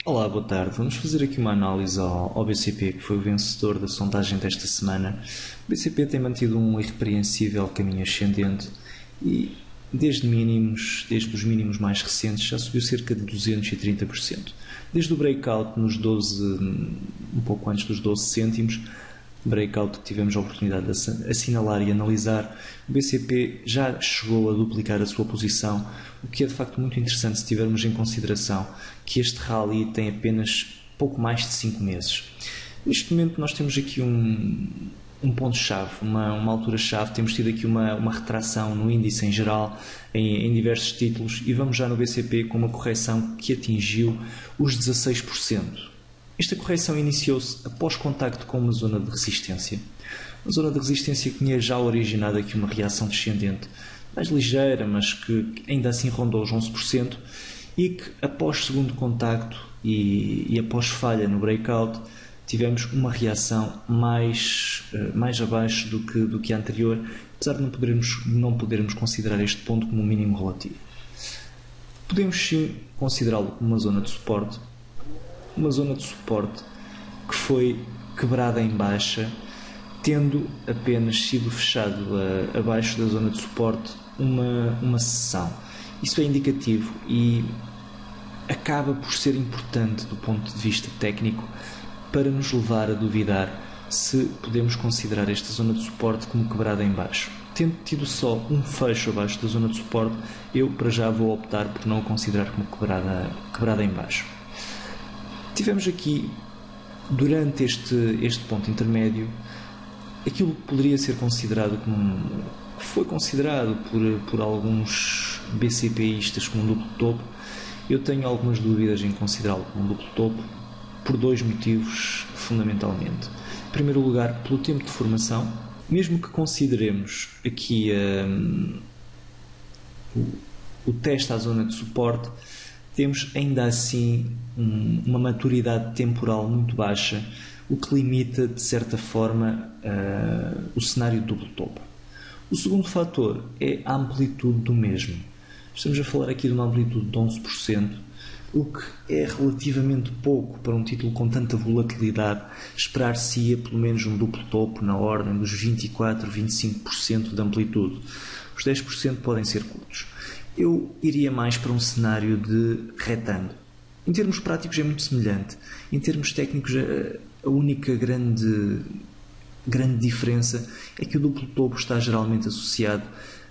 Olá, boa tarde. Vamos fazer aqui uma análise ao BCP, que foi o vencedor da sondagem desta semana. O BCP tem mantido um irrepreensível caminho ascendente e desde os mínimos mais recentes, já subiu cerca de 230%. Desde o breakout nos 12, um pouco antes dos 12 cêntimos, breakout que tivemos a oportunidade de assinalar e analisar, o BCP já chegou a duplicar a sua posição, o que é de facto muito interessante se tivermos em consideração que este rally tem apenas pouco mais de 5 meses. Neste momento nós temos aqui um ponto-chave, uma altura-chave, temos tido aqui uma retração no índice em geral, em diversos títulos, e vamos já no BCP com uma correção que atingiu os 16%. Esta correção iniciou-se após contacto com uma zona de resistência. Uma zona de resistência que tinha já originado aqui uma reação descendente, mais ligeira, mas que ainda assim rondou os 11%, e que após segundo contacto e após falha no breakout, tivemos uma reação mais abaixo do que a anterior, apesar de não podermos considerar este ponto como um mínimo relativo. Podemos sim considerá-lo como uma zona de suporte, que foi quebrada em baixa, tendo apenas sido fechado abaixo da zona de suporte uma sessão. Isso é indicativo e acaba por ser importante do ponto de vista técnico para nos levar a duvidar se podemos considerar esta zona de suporte como quebrada em baixo. Tendo tido só um fecho abaixo da zona de suporte, eu para já vou optar por não o considerar como quebrada em baixo. Tivemos aqui, durante este ponto intermédio, aquilo que poderia ser considerado foi considerado por alguns BCPistas como um duplo topo. Eu tenho algumas dúvidas em considerá-lo como um duplo topo, por dois motivos fundamentalmente. Em primeiro lugar, pelo tempo de formação. Mesmo que consideremos aqui o teste à zona de suporte, temos ainda assim uma maturidade temporal muito baixa, o que limita, de certa forma, o cenário de duplo topo. O segundo fator é a amplitude do mesmo. Estamos a falar aqui de uma amplitude de 11%, o que é relativamente pouco para um título com tanta volatilidade. Esperar-se-ia pelo menos um duplo topo na ordem dos 24, 25% de amplitude. Os 10% podem ser curtos. Eu iria mais para um cenário de retângulo. Em termos práticos é muito semelhante. Em termos técnicos, a única grande diferença é que o duplo topo está geralmente associado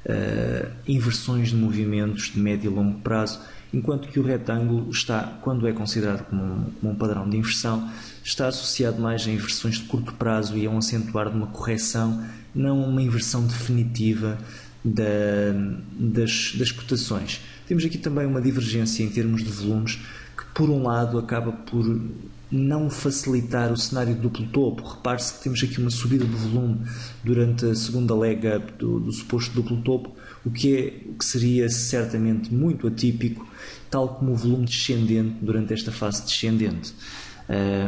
a inversões de movimentos de médio e longo prazo, enquanto que o retângulo está, quando é considerado como um padrão de inversão, está associado mais a inversões de curto prazo e a um acentuar de uma correção, não uma inversão definitiva das cotações. Temos aqui também uma divergência em termos de volumes que, por um lado, acaba por não facilitar o cenário de duplo topo. Repare-se que temos aqui uma subida de volume durante a segunda leg up do suposto duplo topo, o que seria certamente muito atípico, tal como o volume descendente durante esta fase descendente.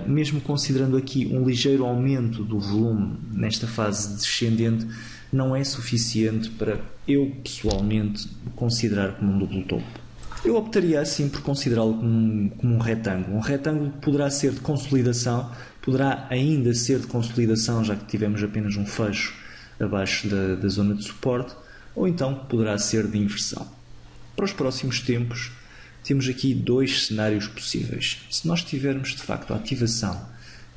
Mesmo considerando aqui um ligeiro aumento do volume nesta fase descendente, não é suficiente para eu pessoalmente considerar como um duplo topo. Eu optaria assim por considerá-lo como um retângulo. Um retângulo poderá ser de consolidação, poderá ainda ser de consolidação, já que tivemos apenas um fecho abaixo da zona de suporte, ou então poderá ser de inversão. Para os próximos tempos, temos aqui dois cenários possíveis. Se nós tivermos de facto a ativação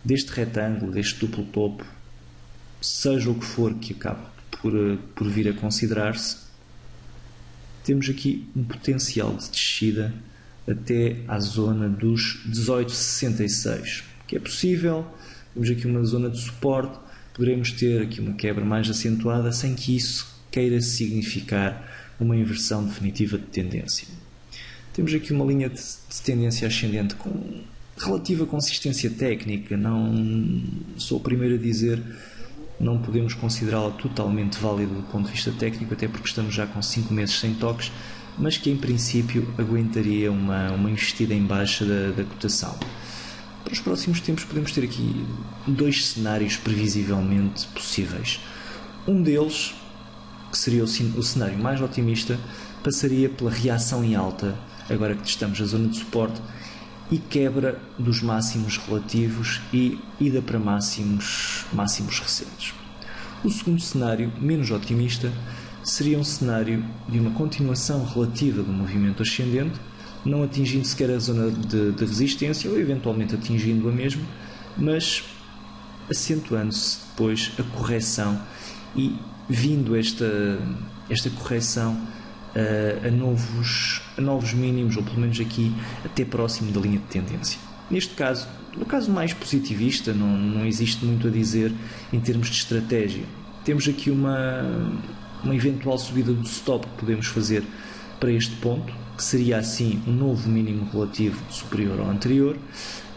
deste retângulo, deste duplo topo, seja o que for que acabe por vir a considerar-se, temos aqui um potencial de descida até à zona dos 18,66, que é possível. Temos aqui uma zona de suporte, poderemos ter aqui uma quebra mais acentuada, sem que isso queira significar uma inversão definitiva de tendência. Temos aqui uma linha de tendência ascendente com relativa consistência técnica, não sou o primeiro a dizer, não podemos considerá-la totalmente válida do ponto de vista técnico, até porque estamos já com 5 meses sem toques, mas que em princípio aguentaria uma investida em baixa da cotação. Para os próximos tempos podemos ter aqui dois cenários previsivelmente possíveis. Um deles, que seria o cenário mais otimista, passaria pela reação em alta, agora que testamos a zona de suporte, e quebra dos máximos relativos e ida para máximos recentes. O segundo cenário, menos otimista, seria um cenário de uma continuação relativa do movimento ascendente, não atingindo sequer a zona de resistência ou eventualmente atingindo-a mesmo, mas acentuando-se depois a correção e vindo esta correção a novos mínimos, ou pelo menos aqui até próximo da linha de tendência. Neste caso, no caso mais positivista, não existe muito a dizer em termos de estratégia. Temos aqui uma eventual subida do stop que podemos fazer para este ponto, que seria assim um novo mínimo relativo superior ao anterior,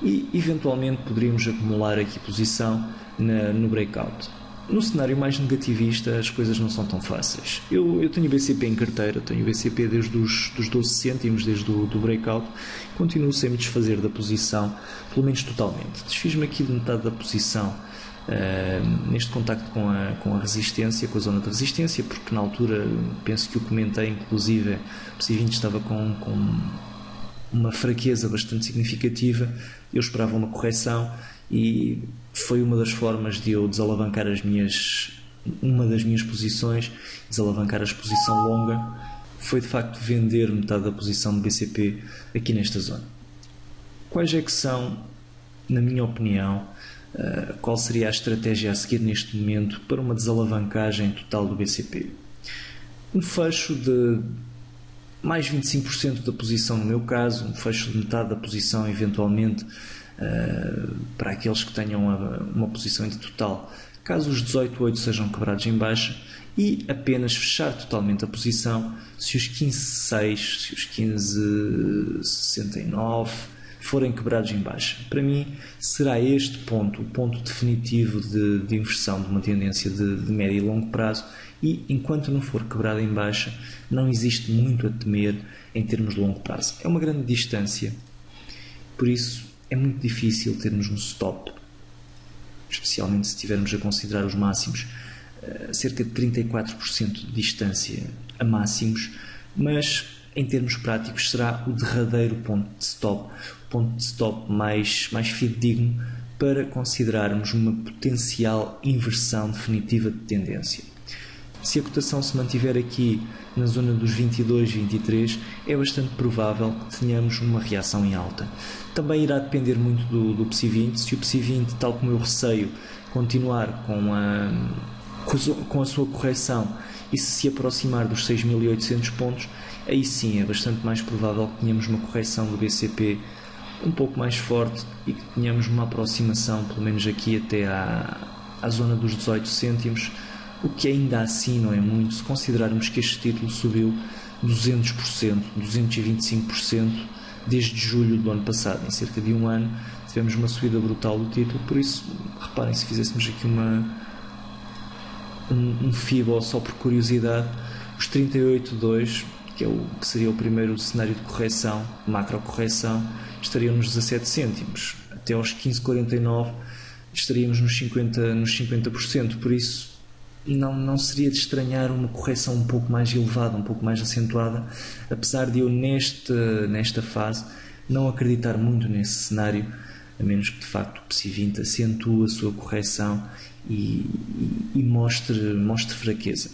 e eventualmente poderíamos acumular aqui posição no breakout. No cenário mais negativista, as coisas não são tão fáceis. Eu tenho BCP em carteira, tenho BCP desde os 12 cêntimos, desde o breakout, continuo sem me desfazer da posição, pelo menos totalmente. Desfiz-me aqui de metade da posição neste contacto com a resistência, com a zona de resistência, porque na altura, penso que o comentei, inclusive, o PSI20 estava com uma fraqueza bastante significativa, eu esperava uma correção e foi uma das formas de eu desalavancar uma das minhas posições, desalavancar a exposição longa, foi de facto vender metade da posição de BCP aqui nesta zona. Quais é que são, na minha opinião, qual seria a estratégia a seguir neste momento para uma desalavancagem total do BCP? Um fecho de mais 25% da posição no meu caso, um fecho de metade da posição eventualmente para aqueles que tenham uma posição de total, caso os 18,8 sejam quebrados em baixa, e apenas fechar totalmente a posição se os 15,6, se os 15,69 forem quebrados em baixa. Para mim será este ponto o ponto definitivo de inversão de uma tendência de médio e longo prazo, e enquanto não for quebrado em baixa não existe muito a temer em termos de longo prazo. É uma grande distância, por isso é muito difícil termos um stop, especialmente se estivermos a considerar os máximos, cerca de 34% de distância a máximos, mas em termos práticos será o derradeiro ponto de stop, o ponto de stop mais fidedigno para considerarmos uma potencial inversão definitiva de tendência. Se a cotação se mantiver aqui na zona dos 22, 23, é bastante provável que tenhamos uma reação em alta. Também irá depender muito do PSI20. Se o PSI20, tal como eu receio, continuar com a sua correção e se aproximar dos 6.800 pontos, aí sim é bastante mais provável que tenhamos uma correção do BCP um pouco mais forte e que tenhamos uma aproximação, pelo menos aqui até à zona dos 18 cêntimos, o que ainda assim não é muito, se considerarmos que este título subiu 200%, 225% desde julho do ano passado. Em cerca de um ano tivemos uma subida brutal do título, por isso, reparem, se fizéssemos aqui um FIBO só por curiosidade, os 38,2, que seria o primeiro cenário de correção, macro correção, estariam nos 17 cêntimos. Até aos 15,49 estaríamos nos 50%, por isso não seria de estranhar uma correção um pouco mais elevada, um pouco mais acentuada, apesar de eu nesta fase não acreditar muito nesse cenário, a menos que de facto o PSI20 acentue a sua correção e mostre fraqueza.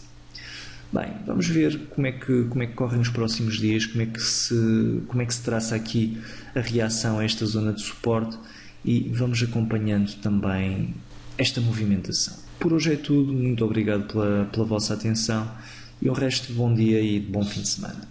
Bem, vamos ver como é que correm os próximos dias, como é que se traça aqui a reação a esta zona de suporte, e vamos acompanhando também esta movimentação. Por hoje é tudo, muito obrigado pela vossa atenção e um resto de bom dia e de bom fim de semana.